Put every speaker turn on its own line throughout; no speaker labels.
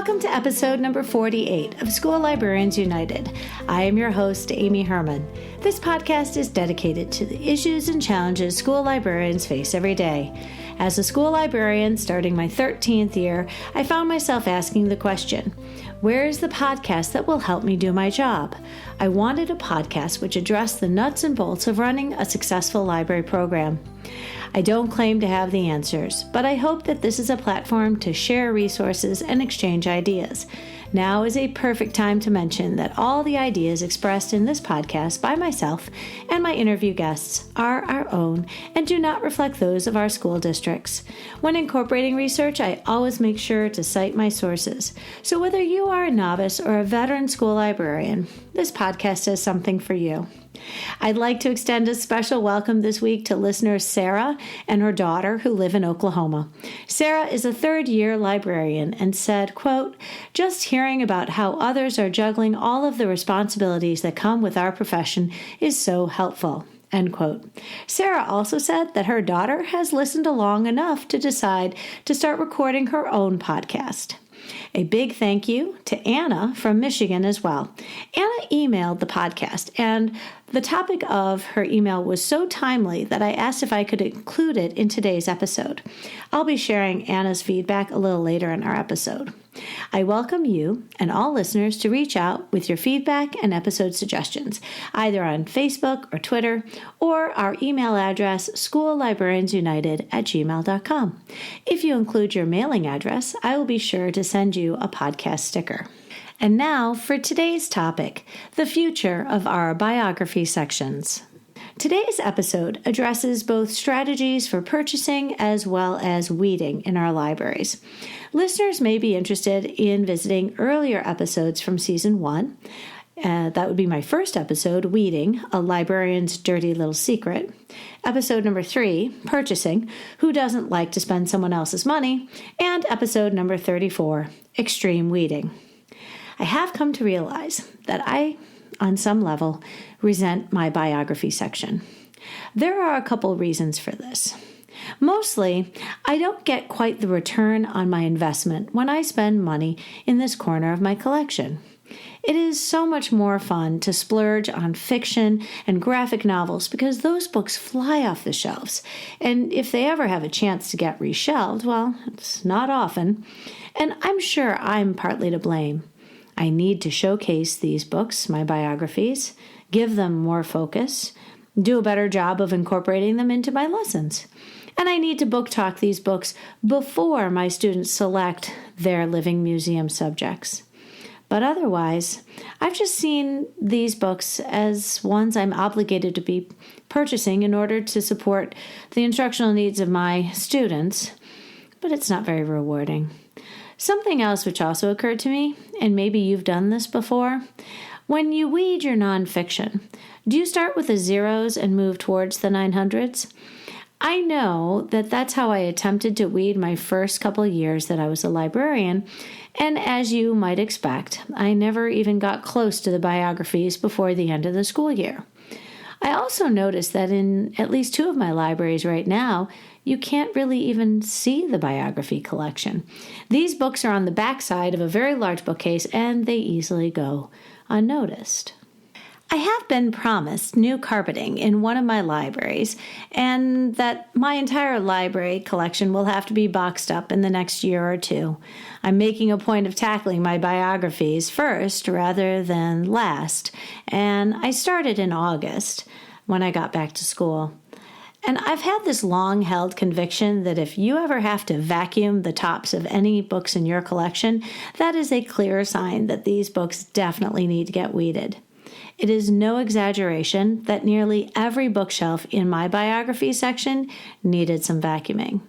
Welcome to episode number 48 of School Librarians United. I am your host, Amy Herman. This podcast is dedicated to the issues and challenges school librarians face every day. As a school librarian starting my 13th year, I found myself asking the question, where is the podcast that will help me do my job? I wanted a podcast which addressed the nuts and bolts of running a successful library program. I don't claim to have the answers, but I hope that this is a platform to share resources and exchange ideas. Now is a perfect time to mention that all the ideas expressed in this podcast by myself and my interview guests are our own and do not reflect those of our school districts. When incorporating research, I always make sure to cite my sources. So whether you are a novice or a veteran school librarian, this podcast is something for you. I'd like to extend a special welcome this week to listener Sarah and her daughter who live in Oklahoma. Sarah is a third-year librarian and said, quote, "Just hearing about how others are juggling all of the responsibilities that come with our profession is so helpful." End quote. Sarah also said that her daughter has listened along enough to decide to start recording her own podcast. A big thank you to Anna from Michigan as well. Anna emailed the podcast, and the topic of her email was so timely that I asked if I could include it in today's episode. I'll be sharing Anna's feedback a little later in our episode. I welcome you and all listeners to reach out with your feedback and episode suggestions, either on Facebook or Twitter, or our email address, schoollibrariansunited@gmail.com. If you include your mailing address, I will be sure to send you a podcast sticker. And now for today's topic, the future of our biography sections. Today's episode addresses both strategies for purchasing as well as weeding in our libraries. Listeners may be interested in visiting earlier episodes from Season 1. That would be my first episode, Weeding, A Librarian's Dirty Little Secret. Episode number 3, Purchasing, Who Doesn't Like to Spend Someone Else's Money? And episode number 34, Extreme Weeding. I have come to realize that I, on some level, resent my biography section. There are a couple reasons for this. Mostly, I don't get quite the return on my investment when I spend money in this corner of my collection. It is so much more fun to splurge on fiction and graphic novels because those books fly off the shelves, and if they ever have a chance to get reshelved, well, it's not often, and I'm sure I'm partly to blame. I need to showcase these books, my biographies, give them more focus, do a better job of incorporating them into my lessons. And I need to book talk these books before my students select their living museum subjects. But otherwise, I've just seen these books as ones I'm obligated to be purchasing in order to support the instructional needs of my students, but it's not very rewarding. Something else which also occurred to me, and maybe you've done this before, when you weed your nonfiction, do you start with the zeros and move towards the 900s? I know that that's how I attempted to weed my first couple years that I was a librarian, and as you might expect, I never even got close to the biographies before the end of the school year. I also noticed that in at least 2 of my libraries right now, you can't really even see the biography collection. These books are on the back side of a very large bookcase, and they easily go unnoticed. I have been promised new carpeting in one of my libraries, and that my entire library collection will have to be boxed up in the next year or 2. I'm making a point of tackling my biographies first rather than last, and I started in August when I got back to school. And I've had this long-held conviction that if you ever have to vacuum the tops of any books in your collection, that is a clear sign that these books definitely need to get weeded. It is no exaggeration that nearly every bookshelf in my biography section needed some vacuuming.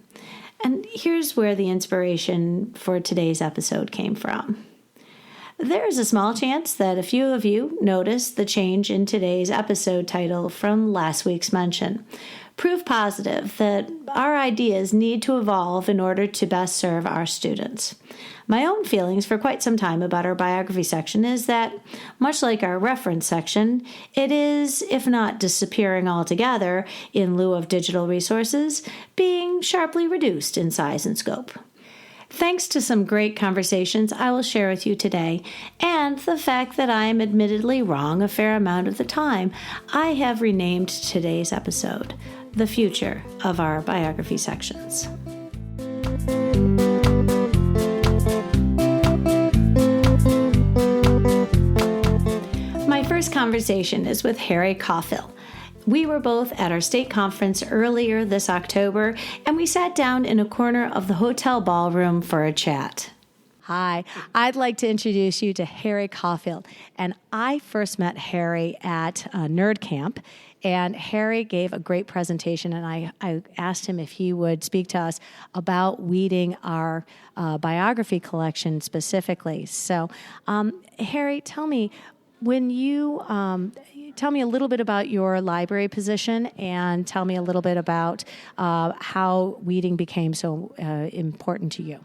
And here's where the inspiration for today's episode came from. There is a small chance that a few of you noticed the change in today's episode title from last week's mention. Proof positive that our ideas need to evolve in order to best serve our students. My own feelings for quite some time about our biography section is that, much like our reference section, it is, if not disappearing altogether in lieu of digital resources, being sharply reduced in size and scope. Thanks to some great conversations I will share with you today, and the fact that I am admittedly wrong a fair amount of the time, I have renamed today's episode, The Future of Our Biography Sections. My first conversation is with Harry Cauffill. We were both at our state conference earlier this October, and we sat down in a corner of the hotel ballroom for a chat. Hi, I'd like to introduce you to Harry Cauffill. And I first met Harry at Nerd Camp, and Harry gave a great presentation, and I asked him if he would speak to us about weeding our biography collection specifically. So, Harry, tell me, tell me a little bit about your library position, and tell me a little bit about how weeding became so important to you.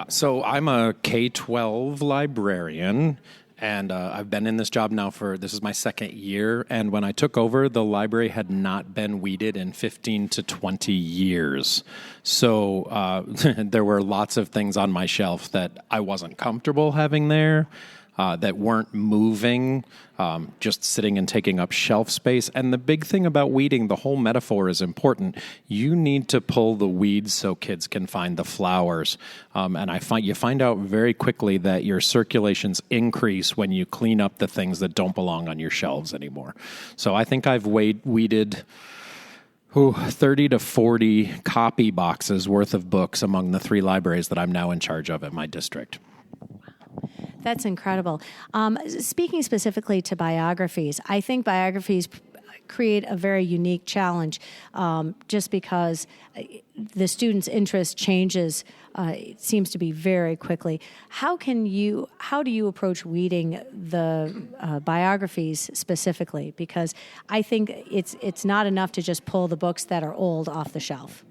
So I'm a K-12 librarian, and I've been in this job now this is my second year, and when I took over, the library had not been weeded in 15 to 20 years. So there were lots of things on my shelf that I wasn't comfortable having there, that weren't moving, just sitting and taking up shelf space. And the big thing about weeding, the whole metaphor is important. You need to pull the weeds so kids can find the flowers. And you find out very quickly that your circulations increase when you clean up the things that don't belong on your shelves anymore. So I think I've weeded 30 to 40 copy boxes worth of books among the 3 libraries that I'm now in charge of at my district.
That's incredible. Speaking specifically to biographies, I think biographies create a very unique challenge just because the student's interest changes, it seems to be very quickly. How do you approach weeding the biographies specifically? Because I think it's not enough to just pull the books that are old off the shelf.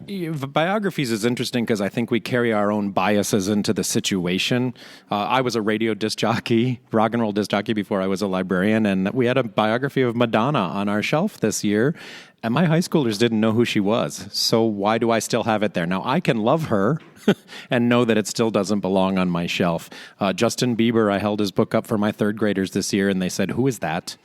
Biographies is interesting because I think we carry our own biases into the situation. I was a radio disc jockey, rock and roll disc jockey before I was a librarian, and we had a biography of Madonna on our shelf this year, and my high schoolers didn't know who she was. So why do I still have it there? Now, I can love her and know that it still doesn't belong on my shelf. Justin Bieber, I held his book up for my 3rd graders this year, and they said, "Who is that?"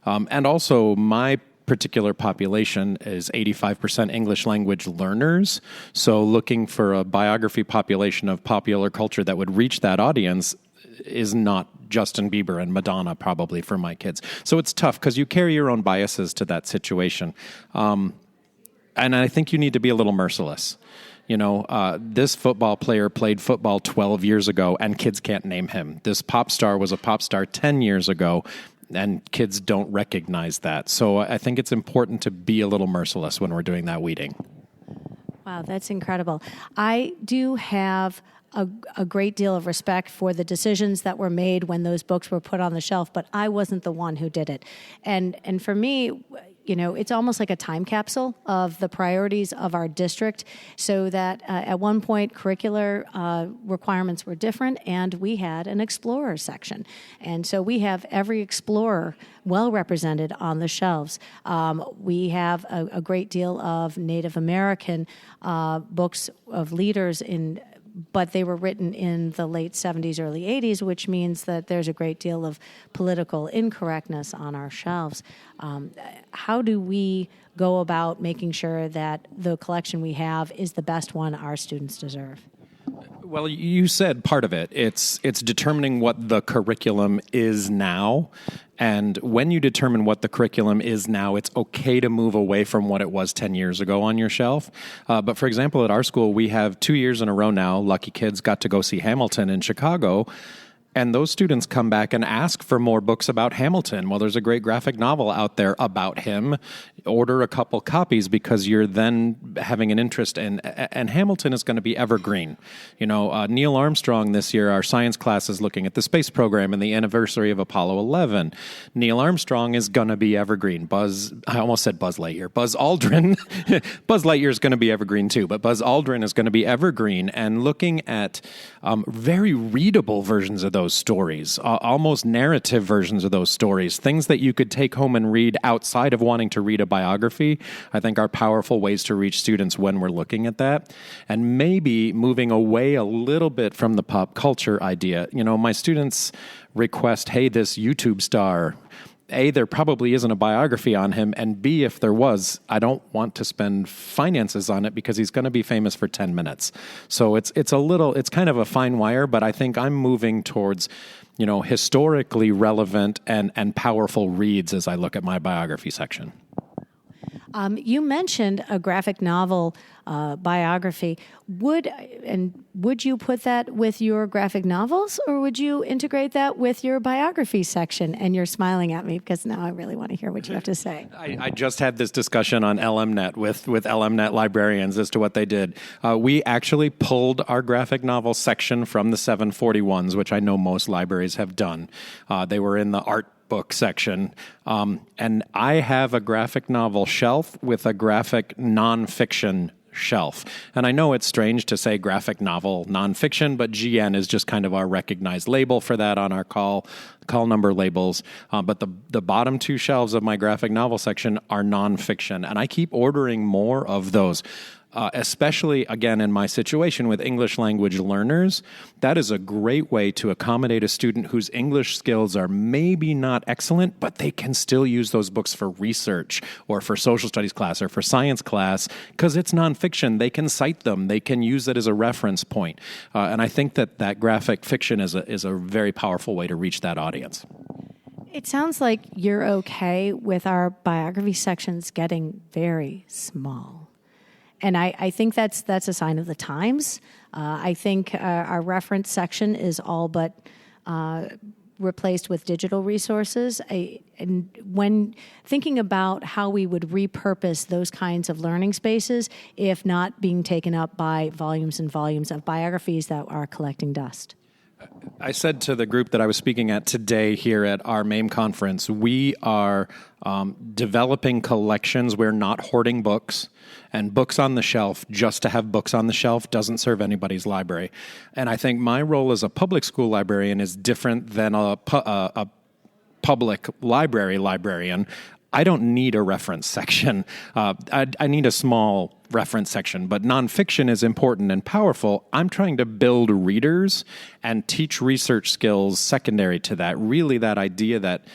And also, my particular population is 85% English language learners. So looking for a biography population of popular culture that would reach that audience is not Justin Bieber and Madonna probably for my kids. So it's tough because you carry your own biases to that situation. And I think you need to be a little merciless. This football player played football 12 years ago and kids can't name him. This pop star was a pop star 10 years ago and kids don't recognize that. So I think it's important to be a little merciless when we're doing that weeding.
Wow, that's incredible. I do have a great deal of respect for the decisions that were made when those books were put on the shelf, but I wasn't the one who did it. And for me, it's almost like a time capsule of the priorities of our district, so that at one point curricular requirements were different, and we had an explorer section. And so we have every explorer well represented on the shelves. We have a great deal of Native American books of leaders but they were written in the late 70s, early 80s, which means that there's a great deal of political incorrectness on our shelves. How do we go about making sure that the collection we have is the best one our students deserve?
Well, you said part of it. It's determining what the curriculum is now. And when you determine what the curriculum is now, it's okay to move away from what it was 10 years ago on your shelf. But for example, at our school, we have 2 years in a row now, lucky kids got to go see Hamilton in Chicago. And those students come back and ask for more books about Hamilton. Well, there's a great graphic novel out there about him. Order a couple copies because you're then having an interest in, and Hamilton is going to be evergreen. Neil Armstrong this year, our science class is looking at the space program and the anniversary of Apollo 11. Neil Armstrong is going to be evergreen. I almost said Buzz Lightyear. Buzz Aldrin. Buzz Lightyear is going to be evergreen too, but Buzz Aldrin is going to be evergreen. And looking at very readable versions of those those stories, almost narrative versions of those stories, things that you could take home and read outside of wanting to read a biography, I think are powerful ways to reach students when we're looking at that. And maybe moving away a little bit from the pop culture idea. My students request, hey, this YouTube star, A, there probably isn't a biography on him, and B, if there was, I don't want to spend finances on it because he's going to be famous for 10 minutes. So it's kind of a fine wire, but I think I'm moving towards, historically relevant and powerful reads as I look at my biography section.
You mentioned a graphic novel biography. Would you put that with your graphic novels, or would you integrate that with your biography section? And you're smiling at me because now I really want to hear what you have to say.
I just had this discussion on LMNet with LMNet librarians as to what they did. We actually pulled our graphic novel section from the 741s, which I know most libraries have done. They were in the art book section. And I have a graphic novel shelf with a graphic nonfiction shelf. And I know it's strange to say graphic novel nonfiction, but GN is just kind of our recognized label for that on our call number labels. But the bottom two shelves of my graphic novel section are nonfiction. And I keep ordering more of those. Especially, again, in my situation with English language learners, that is a great way to accommodate a student whose English skills are maybe not excellent, but they can still use those books for research or for social studies class or for science class because it's nonfiction. They can cite them. They can use it as a reference point. And I think that graphic fiction is a very powerful way to reach that audience.
It sounds like you're okay with our biography sections getting very small. And I think that's a sign of the times. I think our reference section is all but replaced with digital resources. And when thinking about how we would repurpose those kinds of learning spaces, if not being taken up by volumes and volumes of biographies that are collecting dust.
I said to the group that I was speaking at today here at our MAME conference, we are developing collections. We're not hoarding books, and books on the shelf just to have books on the shelf doesn't serve anybody's library. And I think my role as a public school librarian is different than a public library librarian. I don't need a reference section. I need a small reference section, but nonfiction is important and powerful. I'm trying to build readers and teach research skills secondary to that. Really, that idea that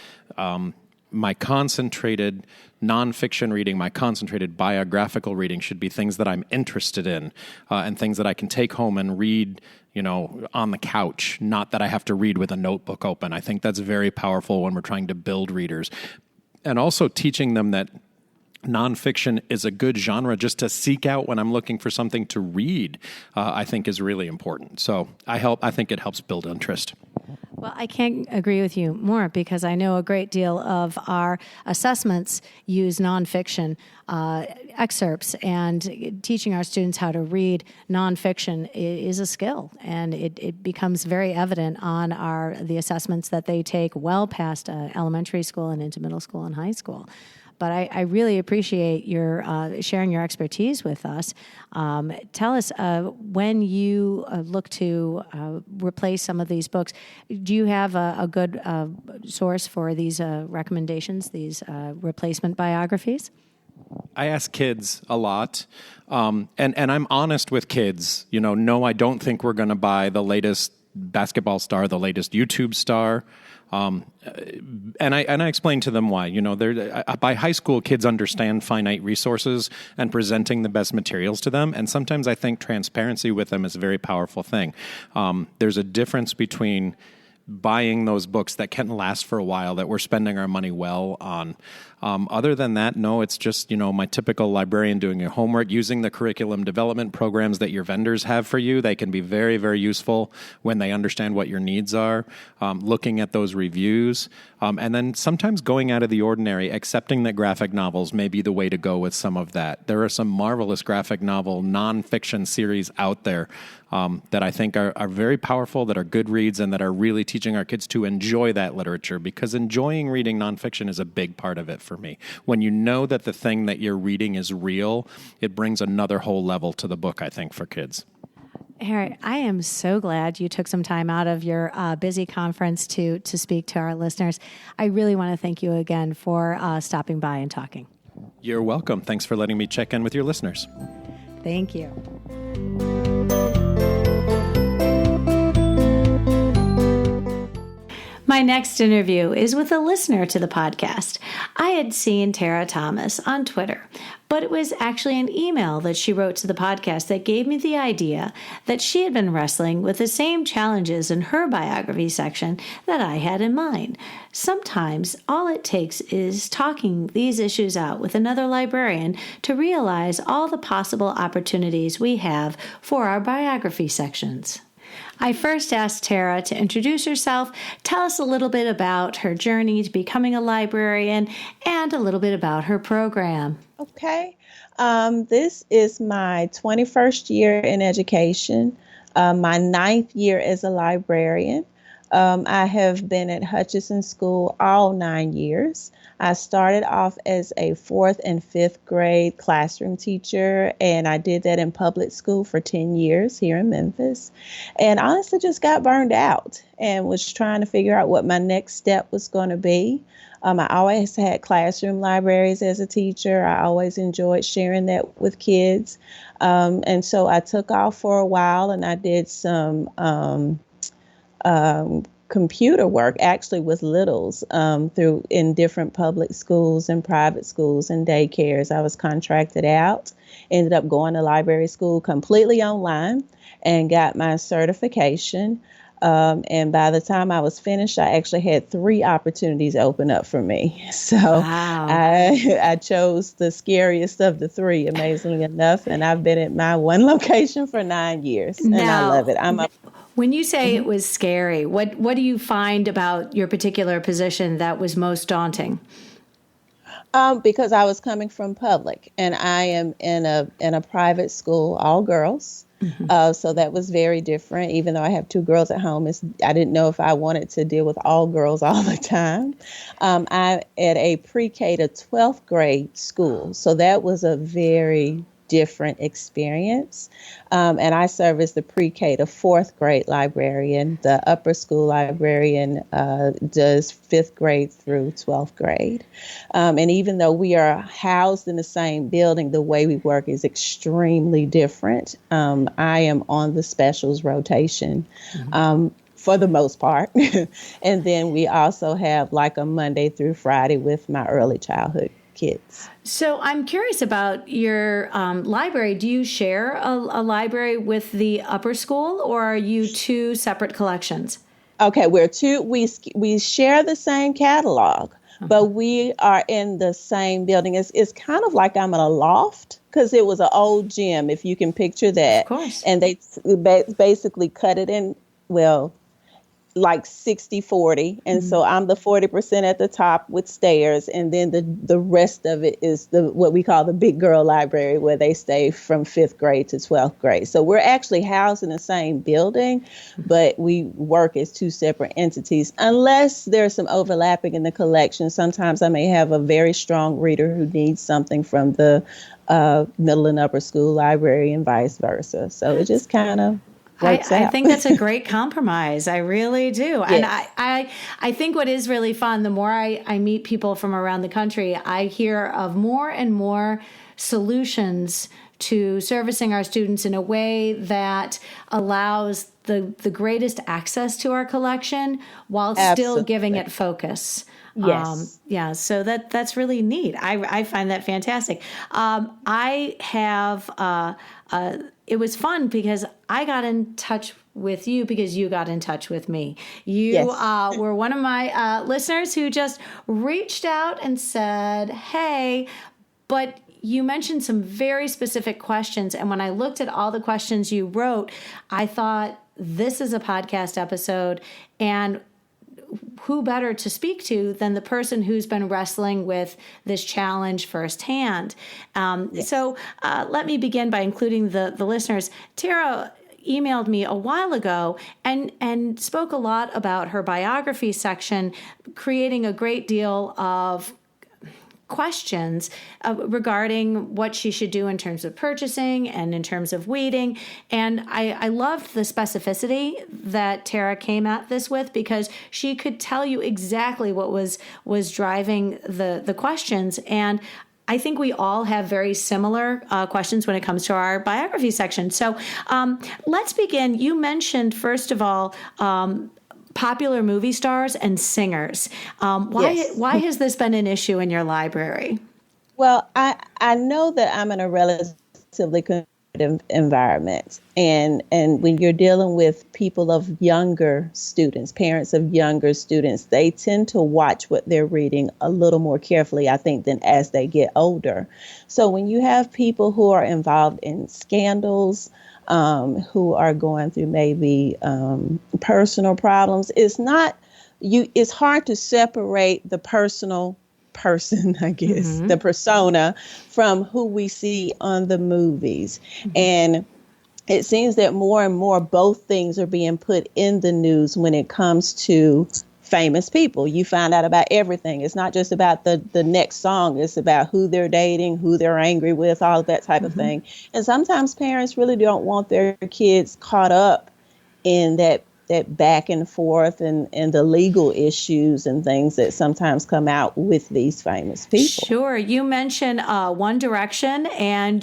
my concentrated nonfiction reading, my concentrated biographical reading should be things that I'm interested in and things that I can take home and read, on the couch, not that I have to read with a notebook open. I think that's very powerful when we're trying to build readers. And also teaching them that nonfiction is a good genre just to seek out when I'm looking for something to read, I think is really important. So I think it helps build interest.
Well, I can't agree with you more because I know a great deal of our assessments use nonfiction excerpts, and teaching our students how to read nonfiction is a skill, and it becomes very evident on the assessments that they take well past elementary school and into middle school and high school. But I really appreciate your sharing your expertise with us. Tell us, when you look to replace some of these books, do you have a good source for these recommendations, these replacement biographies?
I ask kids a lot, and I'm honest with kids. No, I don't think we're going to buy the latest basketball star, the latest YouTube star. And I explain to them why. By high school, kids understand finite resources and presenting the best materials to them. And sometimes I think transparency with them is a very powerful thing. There's a difference between buying those books that can last for a while, that we're spending our money well on. Other than that, no, it's just, my typical librarian doing your homework, using the curriculum development programs that your vendors have for you. They can be very, very useful when they understand what your needs are, looking at those reviews, and then sometimes going out of the ordinary, accepting that graphic novels may be the way to go with some of that. There are some marvelous graphic novel nonfiction series out there that I think are very powerful, that are good reads, and that are really teaching our kids to enjoy that literature, because enjoying reading nonfiction is a big part of it for me. When you know that the thing that you're reading is real, it brings another whole level to the book, I think, for kids.
Harry, I am so glad you took some time out of your busy conference to speak to our listeners. I really want to thank you again for stopping by and talking.
You're welcome. Thanks for letting me check in with your listeners.
Thank you. My next interview is with a listener to the podcast. I had seen Tara Thomas on Twitter, but it was actually an email that she wrote to the podcast that gave me the idea that she had been wrestling with the same challenges in her biography section that I had in mine. Sometimes all it takes is talking these issues out with another librarian to realize all the possible opportunities we have for our biography sections. I first asked Tara to introduce herself, tell us a little bit about her journey to becoming a librarian, and a little bit about her program.
Okay. This is my 21st year in education, my 9th year as a librarian. I have been at Hutchinson School all 9 years. I started off as a 4th and 5th grade classroom teacher, and I did that in public school for 10 years here in Memphis. And honestly just got burned out and was trying to figure out what my next step was going to be. I always had classroom libraries as a teacher. I always enjoyed sharing that with kids. And so I took off for a while and I did some computer work actually with littles through in different public schools and private schools and daycares. I was contracted out, ended up going to library school completely online and got my certification. And by the time I was finished, I actually had 3 opportunities open up for me. So
wow.
I chose the scariest of the 3, amazingly enough. And I've been at my one location for 9 years and I love it.
When you say it was scary, what do you find about your particular position that was most daunting?
Because I was coming from public and I am in a private school, all girls. Mm-hmm. So that was very different. Even though I have 2 girls at home, I didn't know if I wanted to deal with all girls all the time. I'm at a pre-K to 12th grade school. So that was a very different experience. And I serve as the pre-K to 4th grade librarian. The upper school librarian does 5th grade through 12th grade. And even though we are housed in the same building, the way we work is extremely different. I am on the specials rotation. Mm-hmm. For the most part. And then we also have like a Monday through Friday with my early childhood kids.
So I'm curious about your library. Do you share a library with the upper school, or are you 2 separate collections?
Okay, we share the same catalog, but we are in the same building. It's kind of like I'm in a loft because it was an old gym, if you can picture that.
Of course.
And they basically cut it in, like 60-40. And so I'm the 40% at the top with stairs. And then the rest of it is what we call the big girl library, where they stay from 5th grade to 12th grade. So we're actually housed in the same building, but we work as 2 separate entities, unless there's some overlapping in the collection. Sometimes I may have a very strong reader who needs something from the middle and upper school library and vice versa. So it just kind of
I think that's a great compromise. I really do.
Yes.
And I think what is really fun, the more I meet people from around the country, I hear of more and more solutions to servicing our students in a way that allows the greatest access to our collection while still giving it focus.
Yes.
So that's really neat. I find that fantastic. I have, it was fun because I got in touch with you because you got in touch with me. You were one of my listeners who just reached out and said, hey, but you mentioned some very specific questions. And when I looked at all the questions you wrote, I thought this is a podcast episode, and who better to speak to than the person who's been wrestling with this challenge firsthand. So let me begin by including the listeners. Tara emailed me a while ago and spoke a lot about her biography section, creating a great deal of questions regarding what she should do in terms of purchasing and in terms of weeding. And I loved the specificity that Tara came at this with, because she could tell you exactly what was driving the questions. And I think we all have very similar questions when it comes to our biography section. So let's begin. You mentioned, first of all, popular movie stars and singers. Why has this been an issue in your library?
Well, I know that I'm in a relatively competitive environment, and when you're dealing with people of younger students, parents of younger students, they tend to watch what they're reading a little more carefully, I think, than as they get older. So when you have people who are involved in scandals, who are going through maybe personal problems, it's hard to separate the person, I guess, the persona, from who we see on the movies. And it seems that more and more both things are being put in the news when it comes to famous people. You find out about everything. It's not just about the next song. It's about who they're dating, who they're angry with, all of that type of thing. And sometimes parents really don't want their kids caught up in that back and forth and the legal issues and things that sometimes come out with these famous people.
Sure. You mentioned One Direction and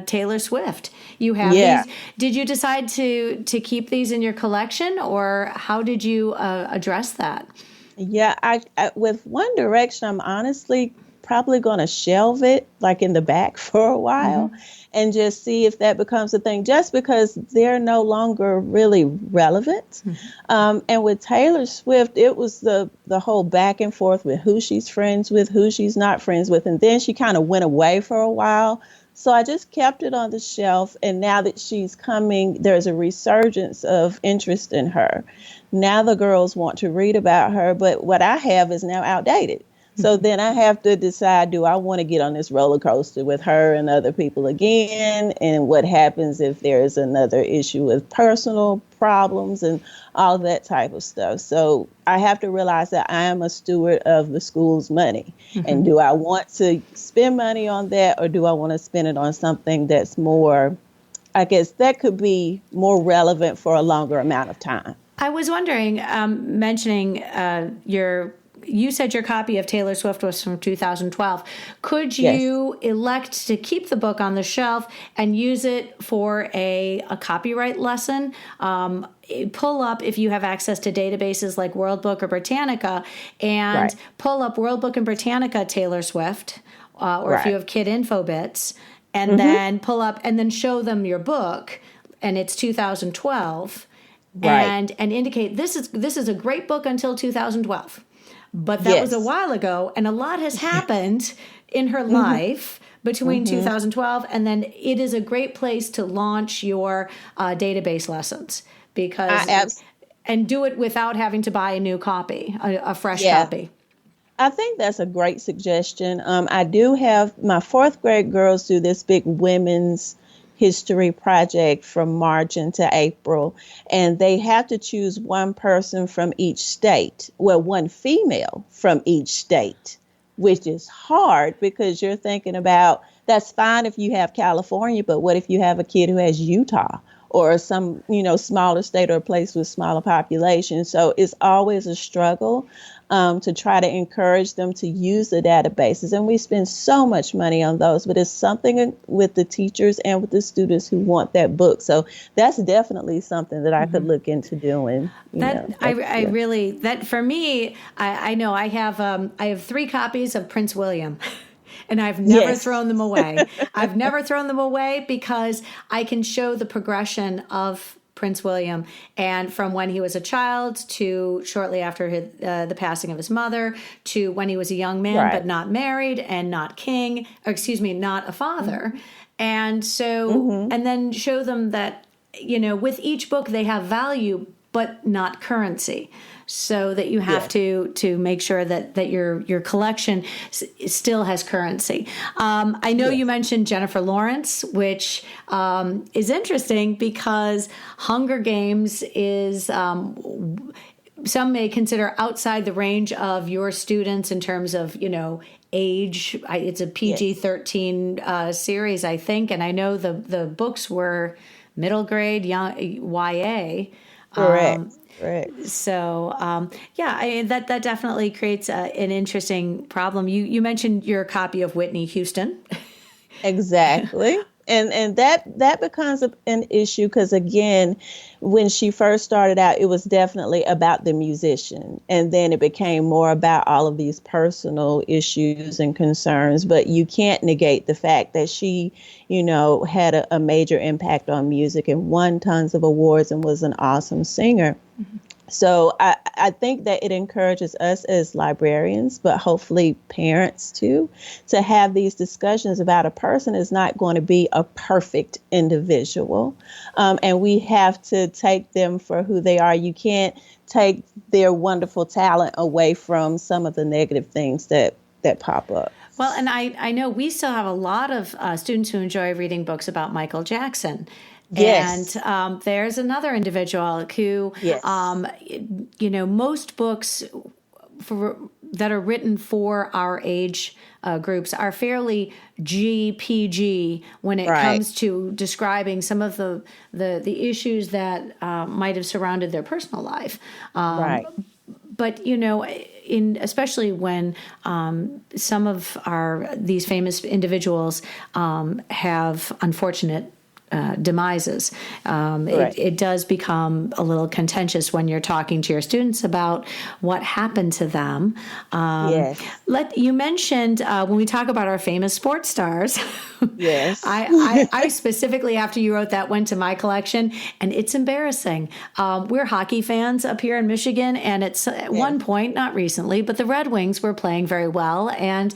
Taylor Swift. You have these. Did you decide to keep these in your collection, or how did you address that?
Yeah, I with One Direction, I'm honestly probably going to shelve it like in the back for a while and just see if that becomes a thing, just because they're no longer really relevant. And with Taylor Swift, it was the whole back and forth with who she's friends with, who she's not friends with. And then she kind of went away for a while. So I just kept it on the shelf. And now that she's coming, there's a resurgence of interest in her. Now the girls want to read about her, but what I have is now outdated. So then I have to decide, do I want to get on this roller coaster with her and other people again? And what happens if there's another issue with personal problems and all that type of stuff? So I have to realize that I am a steward of the school's money. And do I want to spend money on that, or do I want to spend it on something that's more, I guess, that could be more relevant for a longer amount of time?
I was wondering, mentioning you said your copy of Taylor Swift was from 2012. Could you elect to keep the book on the shelf and use it for a copyright lesson? Pull up, if you have access to databases like World Book or Britannica, and pull up World Book and Britannica Taylor Swift, or if you have Kid Info Bits, and then pull up and then show them your book, and it's 2012, and indicate this is a great book until 2012. But that was a while ago, and a lot has happened in her life between 2012, and then it is a great place to launch your database lessons, because and do it without having to buy a new copy, a fresh copy.
I think that's a great suggestion. I do have my fourth grade girls do this big women's history project from March into April, and they have to choose one person from each state, one female from each state, which is hard because you're thinking about, that's fine if you have California, but what if you have a kid who has Utah or some, smaller state or a place with smaller population? So it's always a struggle to try to encourage them to use the databases. And we spend so much money on those, but it's something with the teachers and with the students who want that book. So that's definitely something that I could look into doing.
For me, I know I have 3 copies of Prince William. And I've never thrown them away. I've never thrown them away because I can show the progression of Prince William, and from when he was a child to shortly after the passing of his mother, to when he was a young man but not married and not not a father. And so, and then show them that, with each book they have value but not currency. So that you have to make sure that your collection still has currency. I know you mentioned Jennifer Lawrence, which is interesting because Hunger Games is some may consider outside the range of your students in terms of, age. It's a PG-13 series, I think, and I know the books were middle grade, young YA.
Correct. Correct.
So, that definitely creates an interesting problem. You mentioned your copy of Whitney Houston.
Exactly. And that becomes an issue because, again, when she first started out, it was definitely about the musician. And then it became more about all of these personal issues and concerns. But you can't negate the fact that she, had a major impact on music and won tons of awards and was an awesome singer. Mm-hmm. So I think that it encourages us as librarians, but hopefully parents too, to have these discussions about a person is not going to be a perfect individual. And we have to take them for who they are. You can't take their wonderful talent away from some of the negative things that pop up.
Well, and I know we still have a lot of students who enjoy reading books about Michael Jackson.
Yes.
And there's another individual who,
yes.
Most books that are written for our age groups are fairly GPG when it comes to describing some of the issues that might have surrounded their personal life. But, especially when some of these famous individuals have unfortunate demises. It does become a little contentious when you're talking to your students about what happened to them.
Yes.
You mentioned when we talk about our famous sports stars.
Yes.
I specifically, after you wrote that, went to my collection, and it's embarrassing. We're hockey fans up here in Michigan, and it's at one point, not recently, but the Red Wings were playing very well, and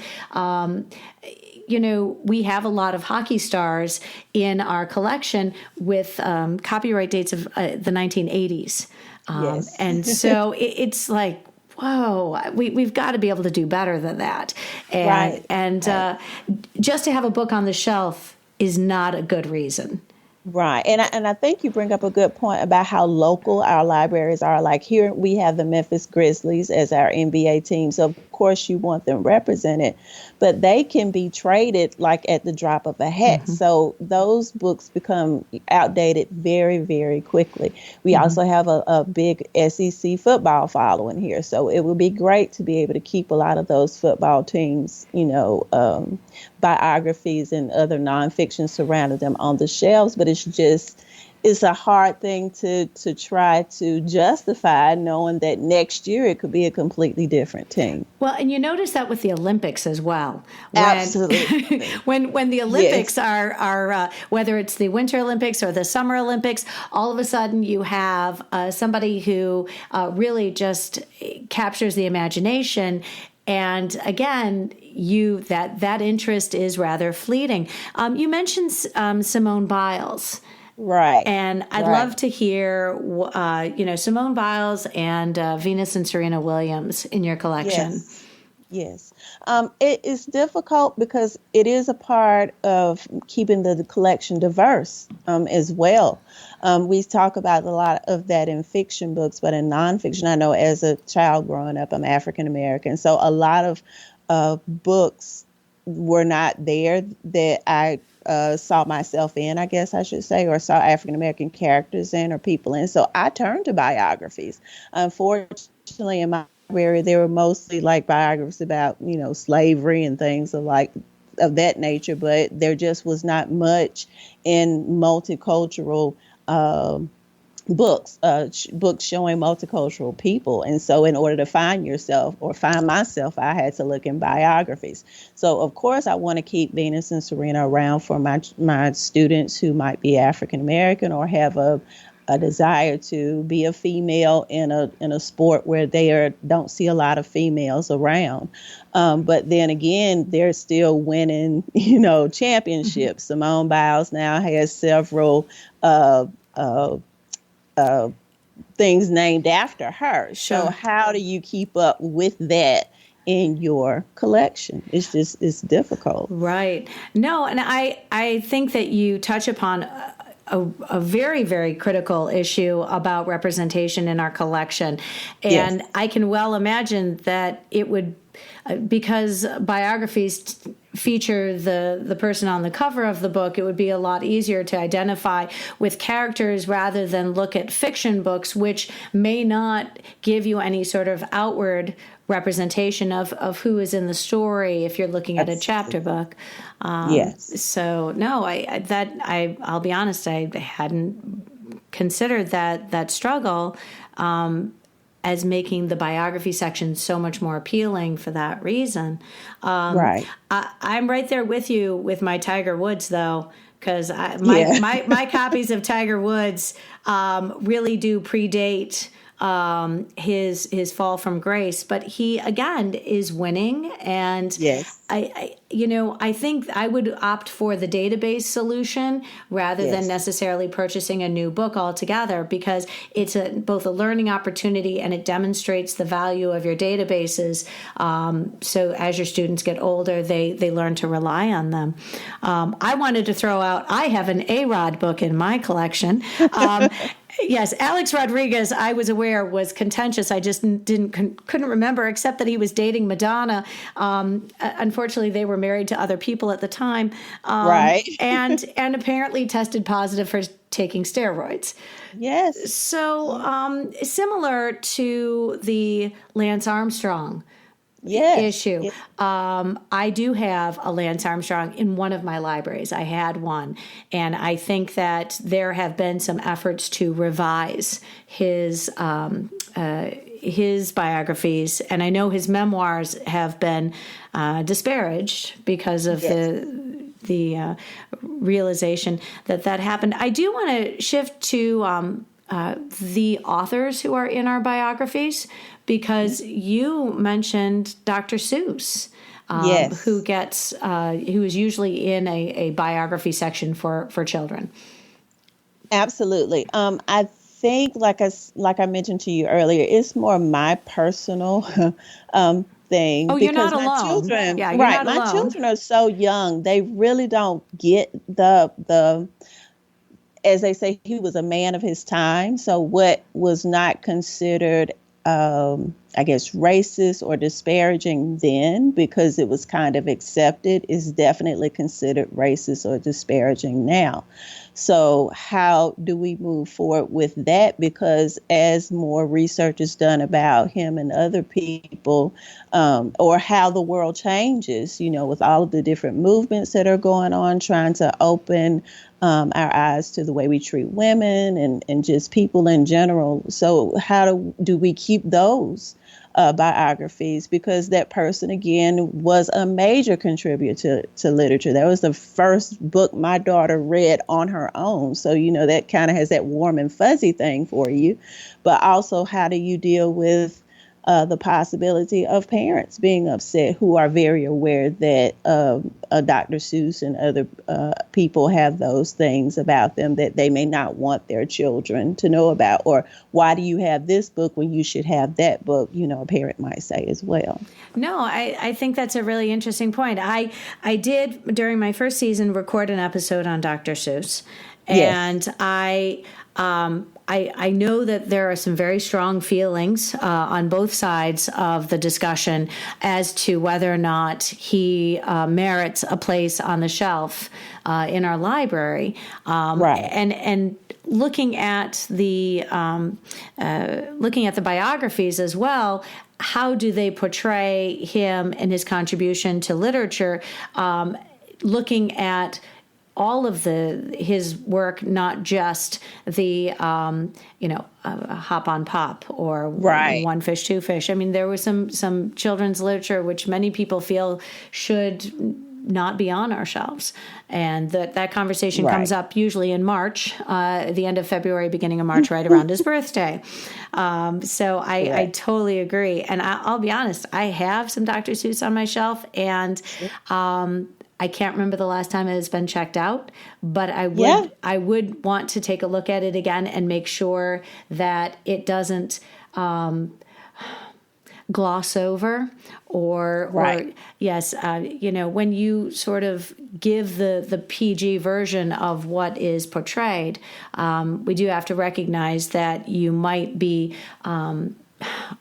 we have a lot of hockey stars in our collection with copyright dates of the 1980s.
Yes.
And so it's like, whoa, we've got to be able to do better than that. And just to have a book on the shelf is not a good reason.
Right. And I think you bring up a good point about how local our libraries are. Like here we have the Memphis Grizzlies as our NBA team. So, of course, you want them represented, but they can be traded like at the drop of a hat. Mm-hmm. So those books become outdated very, very quickly. We also have a big SEC football following here. So it would be great to be able to keep a lot of those football teams, biographies and other nonfiction surrounding them on the shelves. But it's a hard thing to try to justify, knowing that next year it could be a completely different team.
Well, and you notice that with the Olympics as well.
Absolutely.
when the Olympics are whether it's the Winter Olympics or the Summer Olympics, all of a sudden you have somebody who really just captures the imagination. And again, that interest is rather fleeting. You mentioned Simone Biles.
Right.
And I'd love to hear, Simone Biles and Venus and Serena Williams in your collection.
Yes. It is difficult because it is a part of keeping the collection diverse as well. We talk about a lot of that in fiction books, but in nonfiction, I know as a child growing up, I'm African American. So a lot of books were not there that I saw myself in, I guess I should say, or saw African American characters in or people in. So I turned to biographies. Unfortunately, in my library, they were mostly like biographies about, slavery and things of that nature. But there just was not much in multicultural books showing multicultural people. And so in order to find myself, I had to look in biographies. So, of course, I want to keep Venus and Serena around for my students who might be African American or have a desire to be a female in a sport where they don't see a lot of females around. But then again, they're still winning, championships. Mm-hmm. Simone Biles now has several things named after her.
Sure.
So how do you keep up with that in your collection? It's difficult.
Right. No, and I think that you touch upon a very, very critical issue about representation in our collection. And
Yes.
I can well imagine that it would, because biographies feature the person on the cover of the book, it would be a lot easier to identify with characters rather than look at fiction books, which may not give you any sort of outward representation of who is in the story if you're looking at a chapter book.
Yes.
So no, I'll be honest, I hadn't considered that struggle as making the biography section so much more appealing for that reason.
Right.
I'm right there with you with my Tiger Woods, though, because
Yeah.
my copies of Tiger Woods really do predate his fall from grace, but he again is winning, and
Yes.
I think I would opt for the database solution rather than
Yes.
necessarily purchasing a new book altogether, because it's both a learning opportunity and it demonstrates the value of your databases. So as your students get older, they learn to rely on them. I wanted to throw out, I have an A-Rod book in my collection. Yes, Alex Rodriguez, I was aware, was contentious. I just couldn't remember, except that he was dating Madonna. Unfortunately, they were married to other people at the time,
Right.
and apparently tested positive for taking steroids.
Yes.
So similar to the Lance Armstrong
Yes.
issue.
Yes.
I do have a Lance Armstrong in one of my libraries. I had one. And I think that there have been some efforts to revise his biographies. And I know his memoirs have been disparaged because of the realization that happened. I do want to shift to the authors who are in our biographies, because you mentioned Dr. Seuss,
Yes.
who is usually in a biography section for children.
Absolutely. I think, like I mentioned to you earlier, it's more my personal thing.
Oh, you're not
because my
alone.
children,
Yeah, you're
right?
not
My
alone.
children are so young; they really don't get the. As they say, he was a man of his time. So what was not considered, I guess, racist or disparaging then, because it was kind of accepted, is definitely considered racist or disparaging now. So how do we move forward with that? Because as more research is done about him and other people, or how the world changes, with all of the different movements that are going on, trying to open our eyes to the way we treat women and just people in general. So how do we keep those biographies? Because that person, again, was a major contributor to literature. That was the first book my daughter read on her own. So, that kind of has that warm and fuzzy thing for you. But also, how do you deal with the possibility of parents being upset who are very aware that Dr. Seuss and other people have those things about them that they may not want their children to know about? Or why do you have this book when you should have that book, a parent might say as well.
No, I think that's a really interesting point. I did, during my first season, record an episode on Dr. Seuss. And
Yes.
I know that there are some very strong feelings on both sides of the discussion as to whether or not he merits a place on the shelf in our library.
Right.
And looking at the biographies as well, how do they portray him and his contribution to literature? Looking at all of his work, not just the hop on pop or
Right.
one fish, two fish. I mean, there was some children's literature which many people feel should not be on our shelves, and that conversation
Right.
comes up usually in March, the end of February, beginning of March, right around his birthday. So I totally agree, and I'll be honest, I have some Dr. Seuss on my shelf, and I can't remember the last time it has been checked out, but I would want to take a look at it again and make sure that it doesn't gloss over
Right.
or yes, when you sort of give the PG version of what is portrayed, we do have to recognize that you might be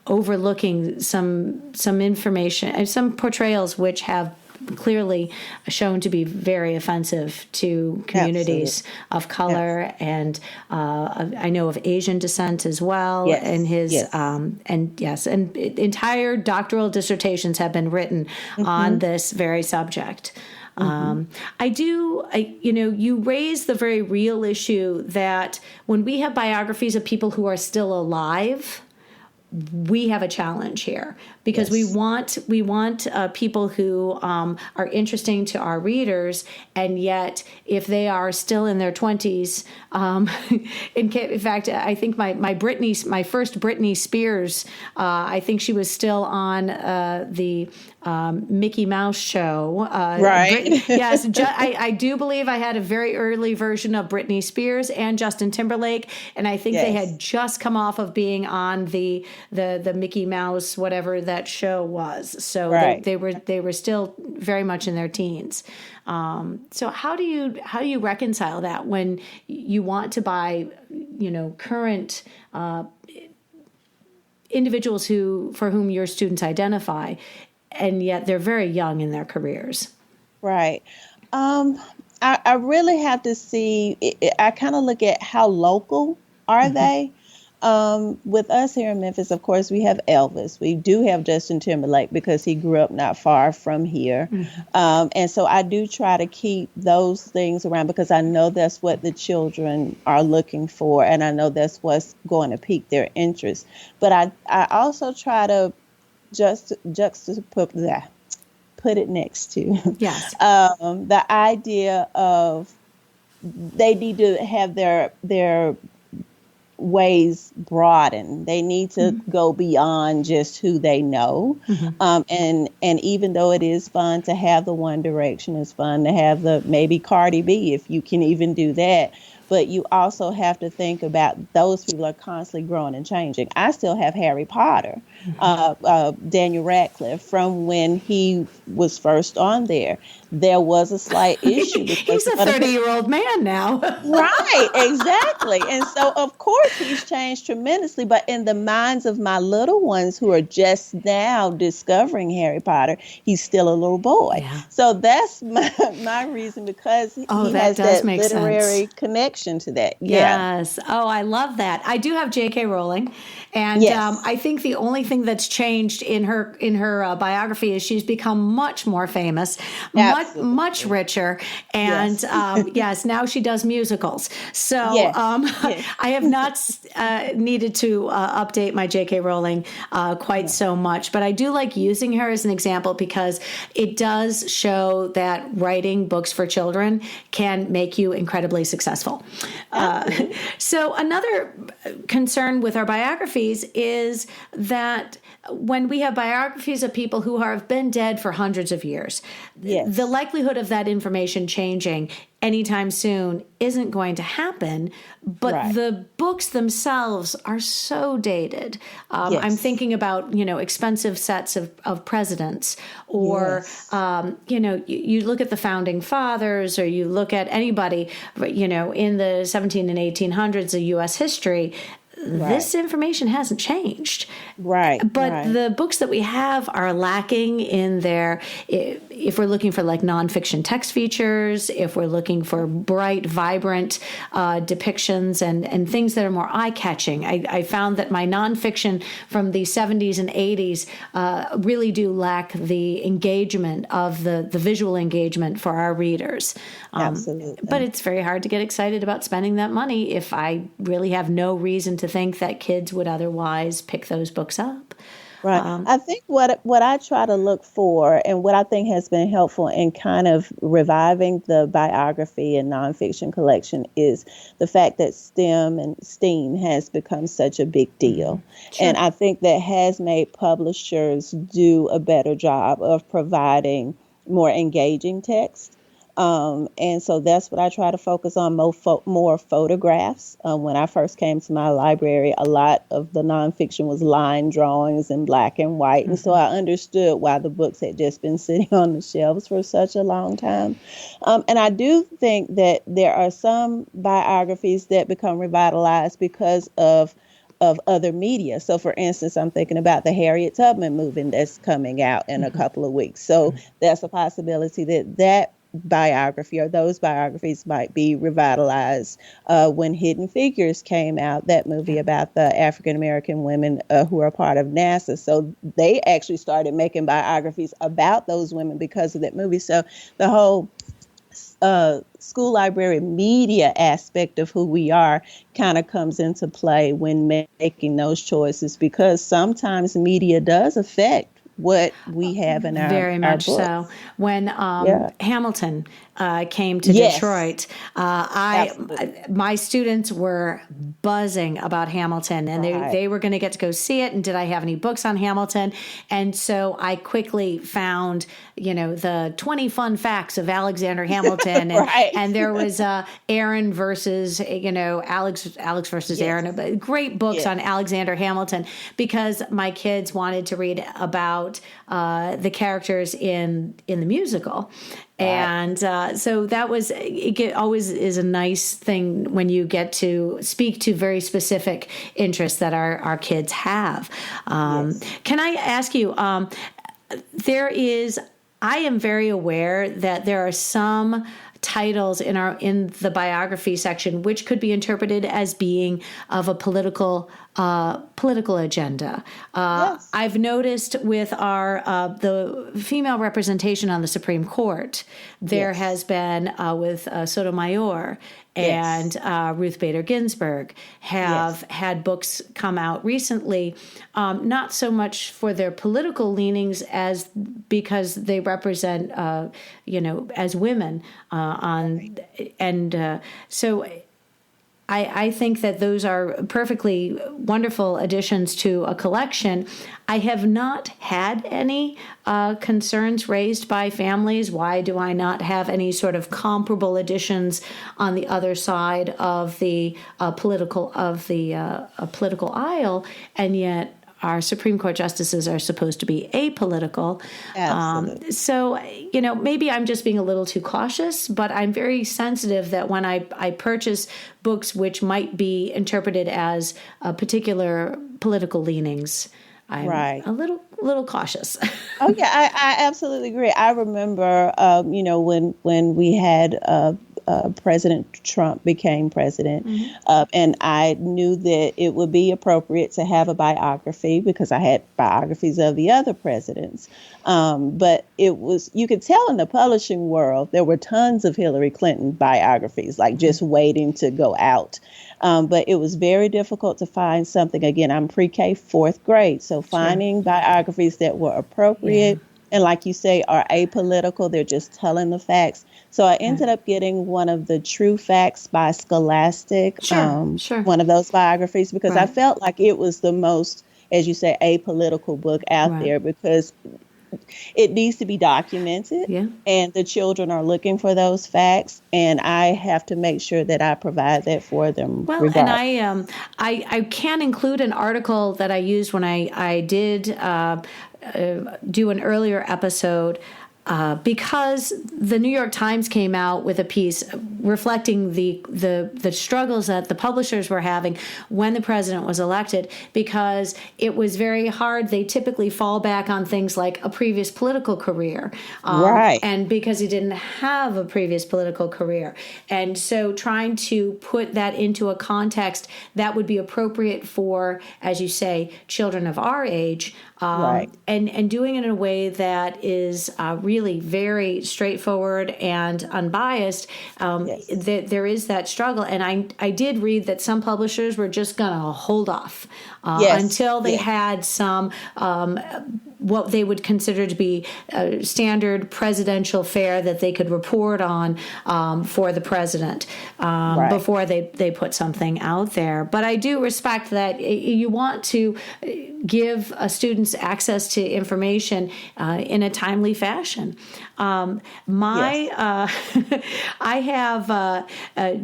overlooking some information and some portrayals which have clearly shown to be very offensive to communities of color and I know of Asian descent as well.
Yes.
And his
Yes.
and entire doctoral dissertations have been written on this very subject. You raise the very real issue that when we have biographies of people who are still alive, we have a challenge here because
Yes.
we want people who are interesting to our readers, and yet if they are still in their 20s, in fact, I think my first Britney Spears, I think she was still on the Mickey Mouse show.
Right.
Yes, I do believe I had a very early version of Britney Spears and Justin Timberlake, and I think they had just come off of being on the Mickey Mouse, whatever that show was. So they were still very much in their teens. So how do you reconcile that when you want to buy, current individuals for whom your students identify, and yet they're very young in their careers?
Right. I really have to see, I kind of look at how local are they? With us here in Memphis, of course, we have Elvis. We do have Justin Timberlake because he grew up not far from here. And so I do try to keep those things around because I know that's what the children are looking for. And I know that's what's going to pique their interest. But I also try to just put it next to the idea of they need to have their ways broaden. They need to go beyond just who they know. And even though it is fun to have the One Direction, it's fun to have the maybe Cardi B, if you can even do that. But you also have to think about those people are constantly growing and changing. I still have Harry Potter, Daniel Radcliffe, from when he was first on there. There was a slight issue.
He's a 30-year-old man now.
Right, exactly. And so, of course, he's changed tremendously. But in the minds of my little ones who are just now discovering Harry Potter, he's still a little boy. Yeah. So that's my reason, because he has that literary connection to that.
Yes. Oh, I love that. I do have J.K. Rowling. And I think the only thing that's changed in her biography is she's become much more famous, much richer, and now she does musicals. So I have not needed to update my J.K. Rowling quite so much, but I do like using her as an example because it does show that writing books for children can make you incredibly successful. So another concern with our biographies is that when we have biographies of people who have been dead for hundreds of years, the likelihood of that information changing anytime soon isn't going to happen, but the books themselves are so dated. I'm thinking about, expensive sets of presidents, or, you look at the founding fathers, or you look at anybody, in the 17 and 1800s of U.S. history. This information hasn't changed. But the books that we have are lacking in their, if we're looking for like nonfiction text features, if we're looking for bright, vibrant depictions and things that are more eye-catching. I found that my nonfiction from the 70s and 80s really do lack the engagement of the visual engagement for our readers.
Absolutely.
But it's very hard to get excited about spending that money if I really have no reason to think that kids would otherwise pick those books up.
Right. I think what I try to look for, and what I think has been helpful in kind of reviving the biography and nonfiction collection, is the fact that STEAM has become such a big deal. Sure. And I think that has made publishers do a better job of providing more engaging text. And so that's what I try to focus on, more photographs. When I first came to my library, a lot of the nonfiction was line drawings in black and white. And so I understood why the books had just been sitting on the shelves for such a long time. And I do think that there are some biographies that become revitalized because of other media. So, for instance, I'm thinking about the Harriet Tubman movie that's coming out in a couple of weeks. So that's a possibility that biography or those biographies might be revitalized. When Hidden Figures came out, that movie about the African American women who are part of NASA. So they actually started making biographies about those women because of that movie. So the whole school library media aspect of who we are kind of comes into play when making those choices, because sometimes media does affect what we have in our
very much
books.
so. When Hamilton came to Detroit, my students were buzzing about Hamilton, and they were going to get to go see it. And did I have any books on Hamilton? And so I quickly found, the 20 fun facts of Alexander Hamilton, and, and there was Aaron versus Alex versus Aaron. Great books on Alexander Hamilton, because my kids wanted to read about the characters in the musical. And so that was, always is a nice thing when you get to speak to very specific interests that our kids have. Can I ask you, I am very aware that there are some titles in the biography section which could be interpreted as being of a political agenda. I've noticed with the female representation on the Supreme Court, there has been with Sotomayor and Ruth Bader Ginsburg have had books come out recently, not so much for their political leanings as because they represent, as women so I think that those are perfectly wonderful additions to a collection. I have not had any concerns raised by families. Why do I not have any sort of comparable additions on the other side of the political aisle? And yet our Supreme Court justices are supposed to be apolitical.
Absolutely.
So, maybe I'm just being a little too cautious, but I'm very sensitive that when I purchase books which might be interpreted as particular political leanings, I'm a little cautious.
Oh, yeah, I absolutely agree. I remember, when we had President Trump became president, and I knew that it would be appropriate to have a biography because I had biographies of the other presidents. But you could tell in the publishing world, there were tons of Hillary Clinton biographies, like just waiting to go out. But it was very difficult to find something. Again, I'm pre-K, fourth grade. So finding biographies that were appropriate and, like you say, are apolitical. They're just telling the facts. So I ended up getting one of the True Facts by Scholastic, one of those biographies, because I felt like it was the most, as you say, apolitical book out there, because it needs to be documented, and the children are looking for those facts, and I have to make sure that I provide that for them.
Well, and I can include an article that I used when I did do an earlier episode. Because the New York Times came out with a piece reflecting the struggles that the publishers were having when the president was elected, because it was very hard. They typically fall back on things like a previous political career, and because he didn't have a previous political career. And so trying to put that into a context that would be appropriate for, as you say, children of our age, and doing it in a way that is really very straightforward and unbiased. There is that struggle, and I did read that some publishers were just going to hold off until they had some what they would consider to be standard presidential fare that they could report on for the president before they put something out there. But I do respect that you want to give students students access to information in a timely fashion. I have,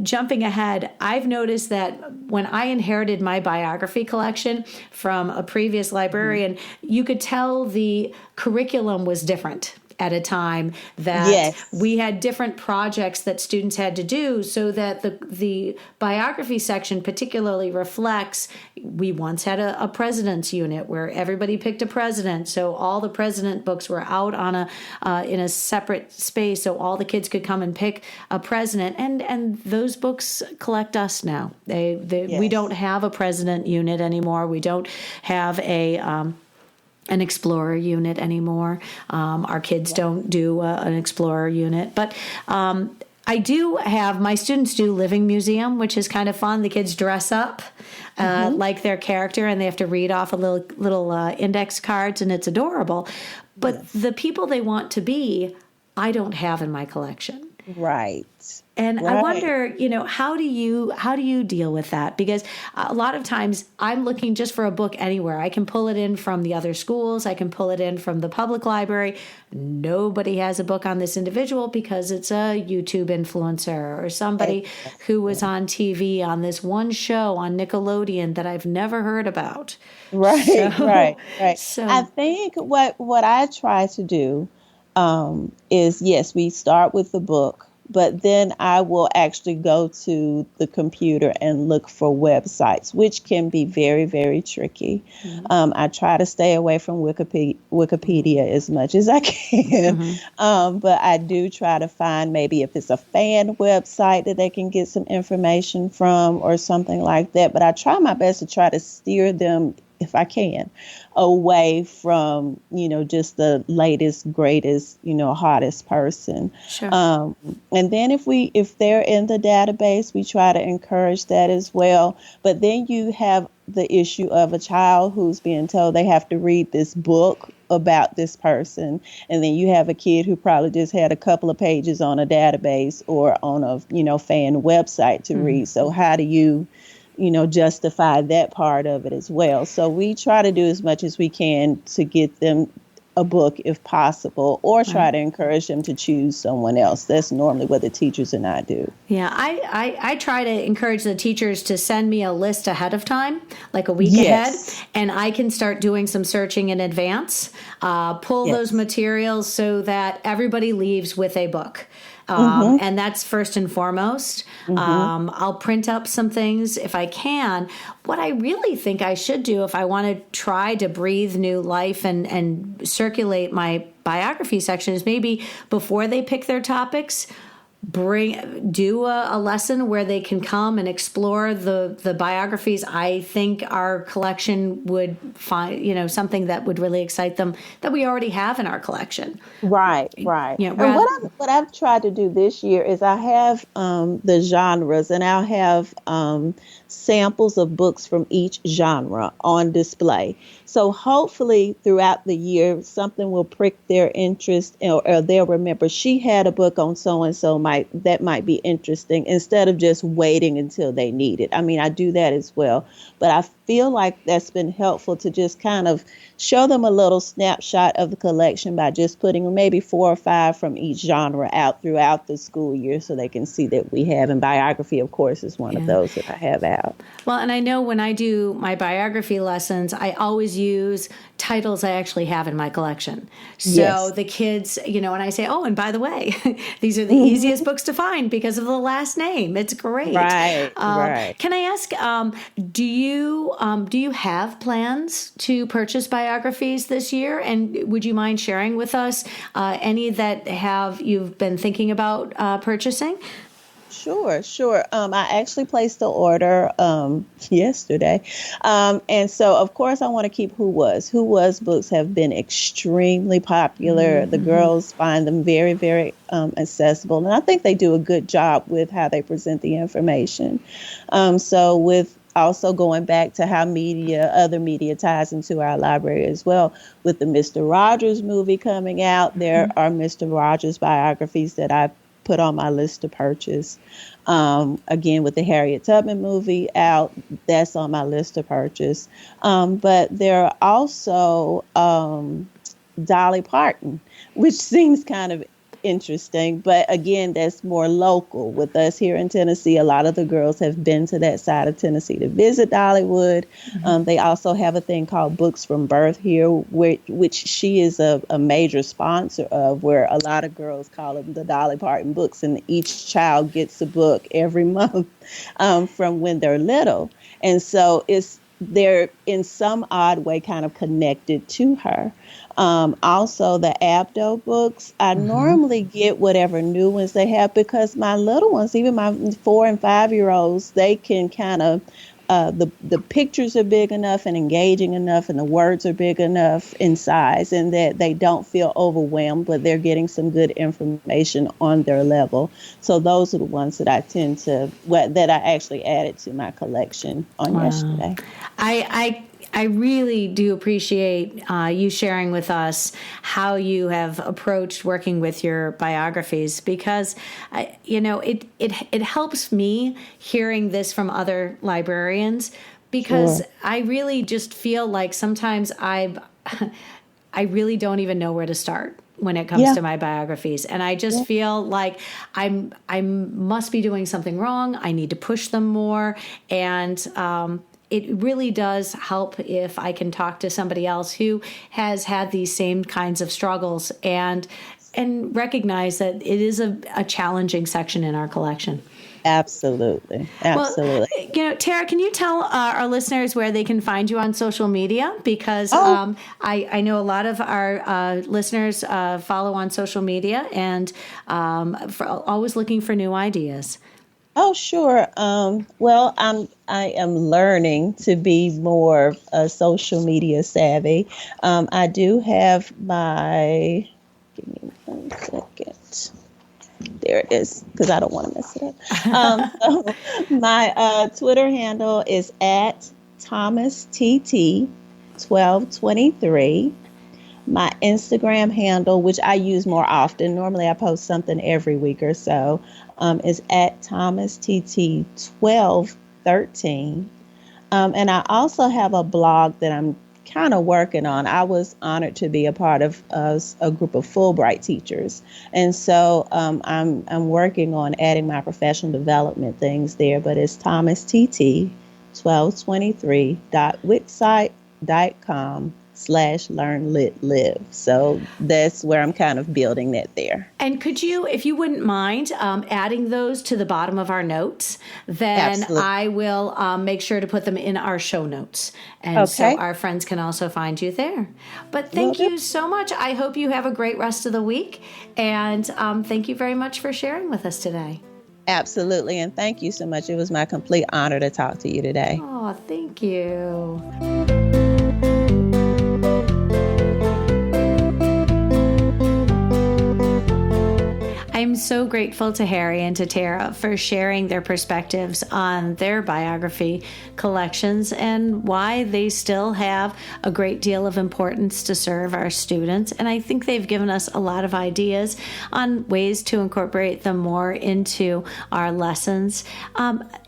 jumping ahead, I've noticed that when I inherited my biography collection from a previous librarian, you could tell the curriculum was different at a time, that we had different projects that students had to do, so that the biography section particularly reflects, we once had a president's unit where everybody picked a president, so all the president books were out on in a separate space, so all the kids could come and pick a president, and those books collect us now. We don't have a president unit anymore. We don't have an explorer unit anymore. Our kids don't do an explorer unit, but I do have, my students do living museum, which is kind of fun. The kids dress up like their character, and they have to read off a little index cards, and it's adorable. But the people they want to be, I don't have in my collection.
Right.
And I wonder, how do you deal with that? Because a lot of times I'm looking just for a book anywhere. I can pull it in from the other schools. I can pull it in from the public library. Nobody has a book on this individual because it's a YouTube influencer or somebody who was on TV on this one show on Nickelodeon that I've never heard about.
Right, right.
So
I think what I try to do is, yes, we start with the book, but then I will actually go to the computer and look for websites, which can be very, very tricky. I try to stay away from Wikipedia as much as I can, but I do try to find, maybe if it's a fan website that they can get some information from or something like that. But I try my best to try to steer them, if I can, away from, just the latest, greatest, hottest person.
Sure.
And then if they're in the database, we try to encourage that as well. But then you have the issue of a child who's being told they have to read this book about this person. And then you have a kid who probably just had a couple of pages on a database or on a, fan website to read. So how do you justify that part of it as well? So we try to do as much as we can to get them a book if possible, or try to encourage them to choose someone else. That's normally what the teachers and I do.
Yeah, I try to encourage the teachers to send me a list ahead of time, like a week ahead, and I can start doing some searching in advance, pull those materials so that everybody leaves with a book. And that's first and foremost. I'll print up some things if I can. What I really think I should do, if I want to try to breathe new life and circulate my biography section, is maybe before they pick their topics, do a lesson where they can come and explore the biographies I think our collection would find, something that would really excite them that we already have in our collection. Right.
And what I've tried to do this year is I have the genres, and I'll have samples of books from each genre on display. So hopefully throughout the year, something will prick their interest, or they'll remember she had a book on so-and-so that might be interesting, instead of just waiting until they need it. I mean, I do that as well, but I feel like that's been helpful to just kind of show them a little snapshot of the collection by just putting maybe 4 or 5 from each genre out throughout the school year, so they can see that we have. And biography, of course, is one of those that I have out.
Well, and I know when I do my biography lessons, I always use titles I actually have in my collection. So the kids, and I say, oh, and by the way, these are the easiest books to find because of the last name. It's great.
Right.
Can I ask, do you have plans to purchase biographies this year? And would you mind sharing with us any that you've been thinking about purchasing?
Sure. I actually placed the order yesterday. And so, of course, I want to keep Who Was. Who Was books have been extremely popular. The girls find them very, very accessible. And I think they do a good job with how they present the information. So with also going back to how other media ties into our library as well. With the Mr. Rogers movie coming out, there are Mr. Rogers biographies that I've put on my list to purchase. Again, with the Harriet Tubman movie out, that's on my list to purchase. But there are also Dolly Parton, which seems kind of interesting. But again, that's more local. With us here in Tennessee, a lot of the girls have been to that side of Tennessee to visit Dollywood. They also have a thing called Books from Birth here, which she is a major sponsor of, where a lot of girls call them the Dolly Parton books. And each child gets a book every month from when they're little. And so they're in some odd way kind of connected to her. Also, the Abdo books, I normally get whatever new ones they have, because my little ones, even my 4 and 5-year-olds, they can kind of, the pictures are big enough and engaging enough, and the words are big enough in size, and that they don't feel overwhelmed, but they're getting some good information on their level. So those are the ones that I that I actually added to my collection on yesterday.
I really do appreciate you sharing with us how you have approached working with your biographies, because it helps me hearing this from other librarians, because
Sure.
I really just feel like sometimes I really don't even know where to start when it comes to my biographies. And I just feel like I must be doing something wrong. I need to push them more. And it really does help if I can talk to somebody else who has had these same kinds of struggles and recognize that it is a challenging section in our collection.
Absolutely.
Well, Tara, can you tell our listeners where they can find you on social media? Because I know a lot of our listeners follow on social media and always looking for new ideas.
Oh, sure. Well, I am learning to be more social media savvy. I do have my, give me 1 second. There it is, because I don't want to mess it up. So my Twitter handle is at ThomasTT1223. My Instagram handle, which I use more often, normally I post something every week or so, is at ThomasTT1213. And I also have a blog that I'm kind of working on. I was honored to be a part of a group of Fulbright teachers. And so I'm working on adding my professional development things there, but it's ThomasTT1223.wixsite.com/learnlitlive. So that's where I'm kind of building that there.
And could you, if you wouldn't mind, adding those to the bottom of our notes, then
Absolutely.
I will make sure to put them in our show notes. And so our friends can also find you there. But thank you so much. I hope you have a great rest of the week. And thank you very much for sharing with us today.
Absolutely. And thank you so much. It was my complete honor to talk to you today.
Oh, thank you. I'm so grateful to Harry and to Tara for sharing their perspectives on their biography collections and why they still have a great deal of importance to serve our students. And I think they've given us a lot of ideas on ways to incorporate them more into our lessons.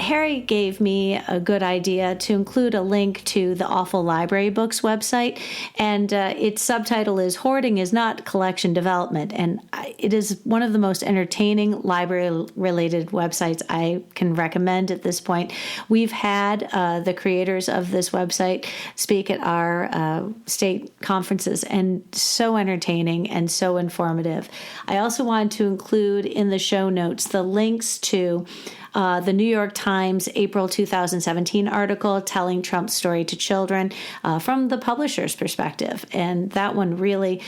Harry gave me a good idea to include a link to the Awful Library Books website, and its subtitle is Hoarding is Not Collection Development, and it is one of the most entertaining library-related websites I can recommend at this point. We've had the creators of this website speak at our state conferences, and so entertaining and so informative. I also wanted to include in the show notes the links to the New York Times April 2017 article, Telling Trump's Story to Children, from the publisher's perspective. And that one really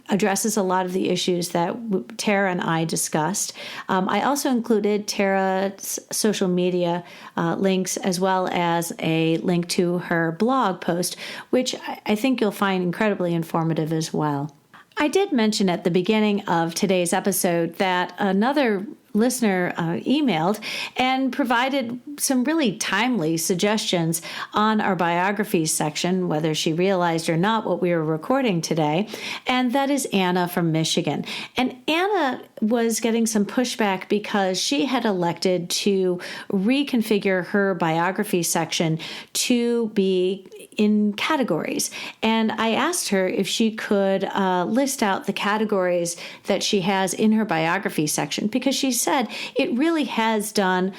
addresses a lot of the issues that Tara and I discussed. I also included Tara's social media links, as well as a link to her blog post, which I think you'll find incredibly informative as well. I did mention at the beginning of today's episode that another listener emailed and provided some really timely suggestions on our biographies section, whether she realized or not what we were recording today. And that is Anna from Michigan. And Anna was getting some pushback because she had elected to reconfigure her biography section to be in categories. And I asked her if she could list out the categories that she has in her biography section, because she said it really has done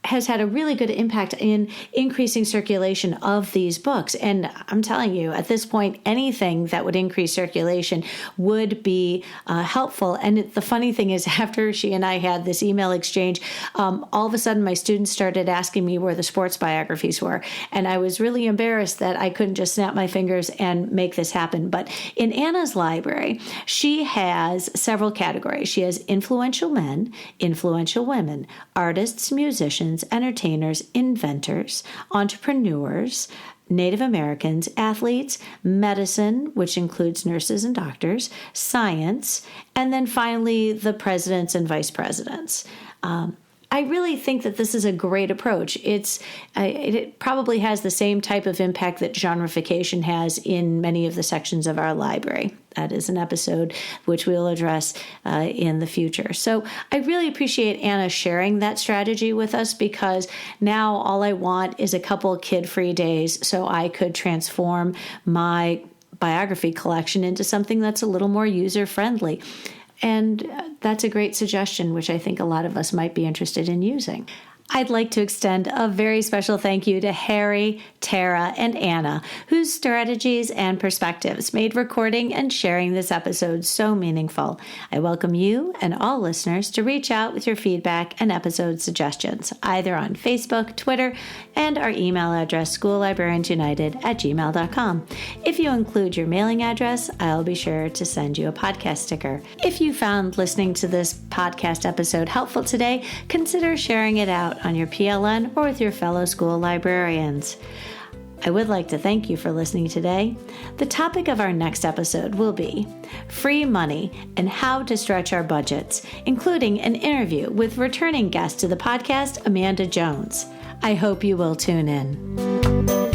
has had a really good impact in increasing circulation of these books. And I'm telling you, at this point, anything that would increase circulation would be helpful. And the funny thing is, after she and I had this email exchange, all of a sudden my students started asking me where the sports biographies were. And I was really embarrassed that I couldn't just snap my fingers and make this happen. But in Anna's library, she has several categories. She has influential men, influential women, artists, musicians, entertainers, inventors, entrepreneurs, Native Americans, athletes, medicine, which includes nurses and doctors, science, and then finally the presidents and vice presidents. I really think that this is a great approach. It probably has the same type of impact that genreification has in many of the sections of our library. That is an episode which we'll address in the future. So I really appreciate Anna sharing that strategy with us, because now all I want is a couple kid-free days so I could transform my biography collection into something that's a little more user-friendly. And that's a great suggestion, which I think a lot of us might be interested in using. I'd like to extend a very special thank you to Harry, Tara, and Anna, whose strategies and perspectives made recording and sharing this episode so meaningful. I welcome you and all listeners to reach out with your feedback and episode suggestions, either on Facebook, Twitter, and our email address, schoollibrariansunited@gmail.com. If you include your mailing address, I'll be sure to send you a podcast sticker. If you found listening to this podcast episode helpful today, consider sharing it out on your PLN or with your fellow school librarians. I would like to thank you for listening today. The topic of our next episode will be free money and how to stretch our budgets, including an interview with returning guest to the podcast, Amanda Jones. I hope you will tune in.